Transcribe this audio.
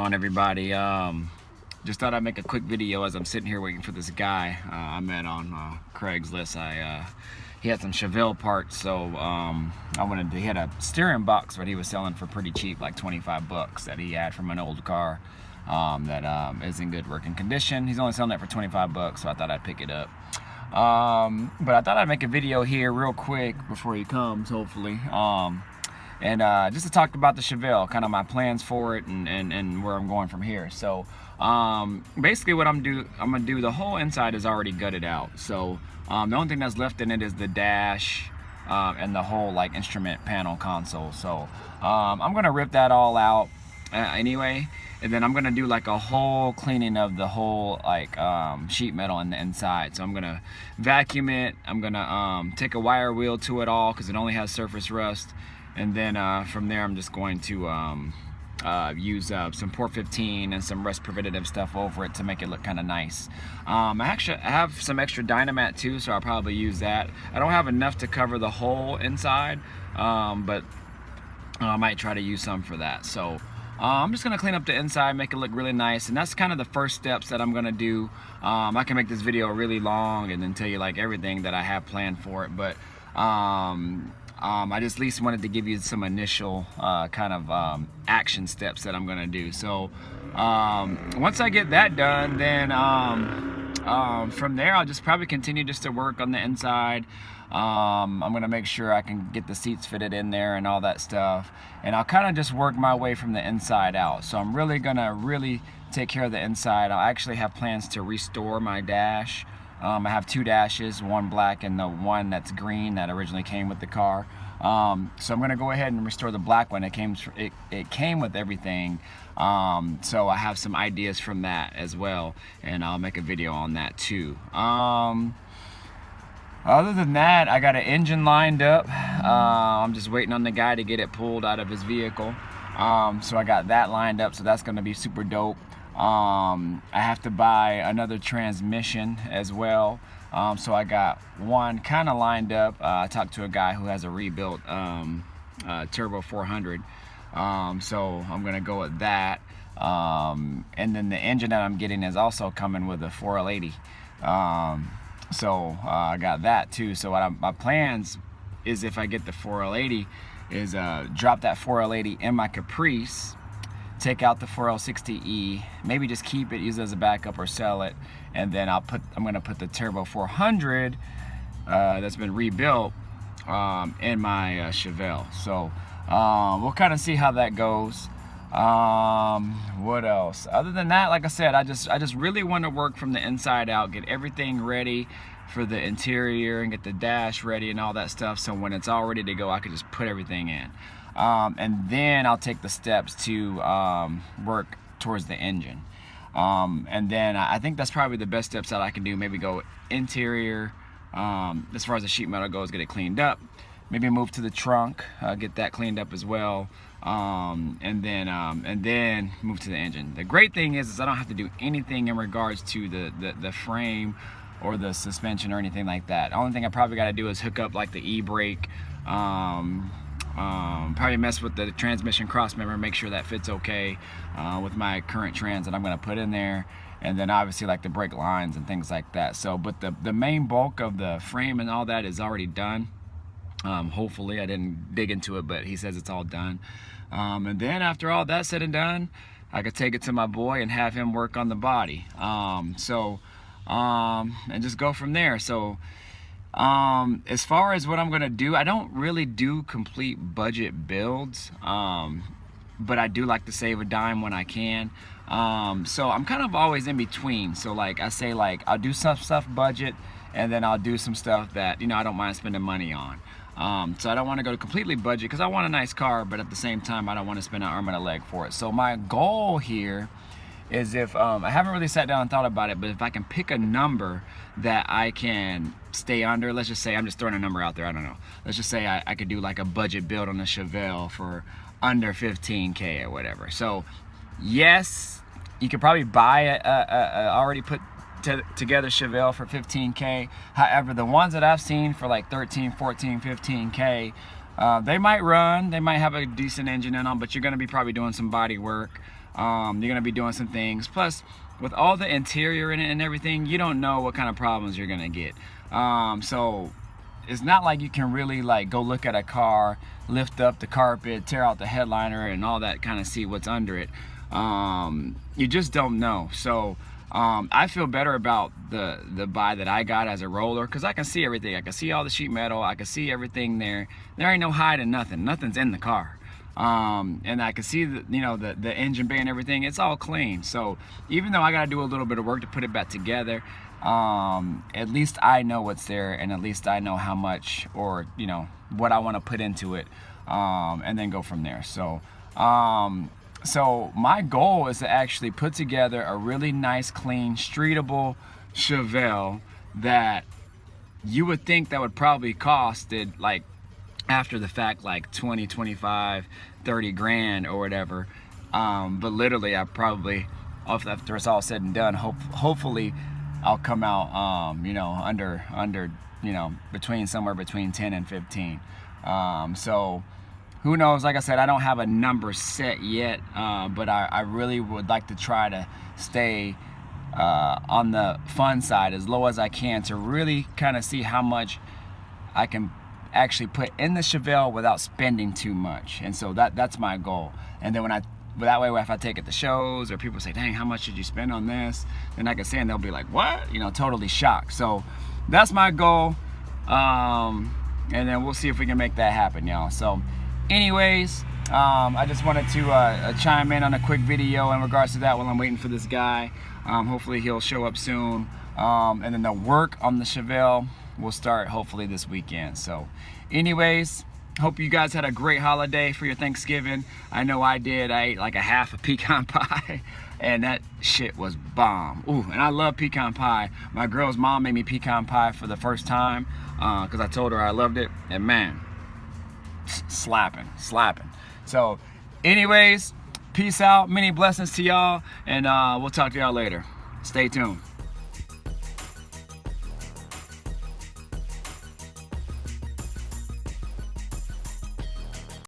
on, everybody? Just thought I'd make a quick video as I'm sitting here waiting for this guy I met on Craigslist. He had some Chevelle parts, so he had a steering box that he was selling for pretty cheap, like 25 bucks, that he had from an old car that is in good working condition. He's only selling it for 25 bucks, so I thought I'd pick it up. But I thought I'd make a video here real quick before he comes, hopefully. And just to talk about the Chevelle, kind of my plans for it and where I'm going from here. So basically what I'm gonna do, the whole inside is already gutted out. So the only thing that's left in it is the dash and the whole like instrument panel console. So I'm gonna rip that all out anyway, and then I'm gonna do like a whole cleaning of the whole like sheet metal on the inside. So I'm gonna vacuum it. I'm gonna take a wire wheel to it all because it only has surface rust. And then from there, I'm just going to use some Port 15 and some rust preventative stuff over it to make it look kind of nice. I actually have some extra Dynamat too, so I'll probably use that. I don't have enough to cover the whole inside, but I might try to use some for that. So I'm just gonna clean up the inside, make it look really nice, and that's kind of the first steps that I'm gonna do. I can make this video really long and then tell you like everything that I have planned for it, but I just at least wanted to give you some initial kind of action steps that I'm gonna do. So once I get that done, then from there I'll just probably continue just to work on the inside. I'm gonna make sure I can get the seats fitted in there and all that stuff, and I'll kind of just work my way from the inside out. So I'm really gonna take care of the inside. I actually have plans to restore my dash. I have two dashes, one black and the one that's green that originally came with the car. So I'm gonna go ahead and restore the black one. It came with everything. So I have some ideas from that as well, and I'll make a video on that too. Other than that, I got an engine lined up. I'm just waiting on the guy to get it pulled out of his vehicle. So I got that lined up, so that's gonna be super dope. I have to buy another transmission as well, so I got one kind of lined up. I talked to a guy who has a rebuilt Turbo 400, so I'm gonna go with that. And then the engine that I'm getting is also coming with a 4L80, so I got that too. So my plans is, if I get the 4L80, is drop that 4L80 in my Caprice, take out the 4L60E, maybe just keep it, use it as a backup, or sell it, and then I'm gonna put the Turbo 400 that's been rebuilt in my Chevelle. So we'll kind of see how that goes. What else? Other than that, like I said, I just really want to work from the inside out, get everything ready for the interior and get the dash ready and all that stuff, so when it's all ready to go, I can just put everything in. And then I'll take the steps to work towards the engine. And then I think that's probably the best steps that I can do. Maybe go interior, as far as the sheet metal goes, get it cleaned up. Maybe move to the trunk, get that cleaned up as well. And then move to the engine. The great thing is I don't have to do anything in regards to the frame or the suspension or anything like that. The only thing I probably got to do is hook up like the e-brake, probably mess with the transmission cross member, make sure that fits okay with my current trans that I'm going to put in there, and then obviously like the brake lines and things like that. So but the main bulk of the frame and all that is already done. Hopefully, I didn't dig into it, but he says it's all done. And then after all that's said and done, I could take it to my boy and have him work on the body, and just go from there. So as far as what I'm gonna do, I don't really do complete budget builds, but I do like to save a dime when I can. So I'm kind of always in between. So like I say, like I'll do some stuff budget, and then I'll do some stuff that, you know, I don't mind spending money on. So I don't want to go to completely budget because I want a nice car, but at the same time I don't want to spend an arm and a leg for it. So my goal here is, if I haven't really sat down and thought about it, but if I can pick a number that I can stay under, let's just say, I'm just throwing a number out there, I don't know, let's just say I could do like a budget build on a Chevelle for under 15K or whatever. So yes, you could probably buy a already put together Chevelle for 15K. However, the ones that I've seen for like 13, 14, 15K, they might run, they might have a decent engine in them, but you're going to be probably doing some body work. You're gonna be doing some things. Plus, with all the interior in it and everything, you don't know what kind of problems you're gonna get. So it's not like you can really like go look at a car, lift up the carpet, tear out the headliner and all that, kind of see what's under it. You just don't know. So I feel better about the buy that I got as a roller, because I can see everything. I can see all the sheet metal, I can see everything there. There ain't no hiding nothing. Nothing's in the car. And I can see the, you know, the engine bay and everything. It's all clean. So even though I got to do a little bit of work to put it back together, at least I know what's there, and at least I know how much, or you know, what I want to put into it, and then go from there. So so my goal is to actually put together a really nice, clean, streetable Chevelle that you would think that would probably cost it, like after the fact, like 20, 25, 30 grand or whatever. But literally I probably, after it's all said and done, hopefully I'll come out, you know, under, you know, somewhere between 10 and 15. So who knows? Like I said, I don't have a number set yet, but I really would like to try to stay on the fun side as low as I can, to really kind of see how much I can actually put in the Chevelle without spending too much. And so that's my goal. And then that way, if I take it to shows or people say, dang, how much did you spend on this? Then I can say, and they'll be like, what? You know, totally shocked. So that's my goal. And then we'll see if we can make that happen, y'all. So anyways, I just wanted to chime in on a quick video in regards to that while I'm waiting for this guy. Hopefully he'll show up soon. And then the work on the Chevelle will start hopefully this weekend. So anyways, hope you guys had a great holiday for your Thanksgiving. I know I did. I ate like a half a pecan pie and that shit was bomb. Ooh, and I love pecan pie. My girl's mom made me pecan pie for the first time because I told her I loved it, and man, slapping. So anyways, peace out, many blessings to y'all, and we'll talk to y'all later. Stay tuned.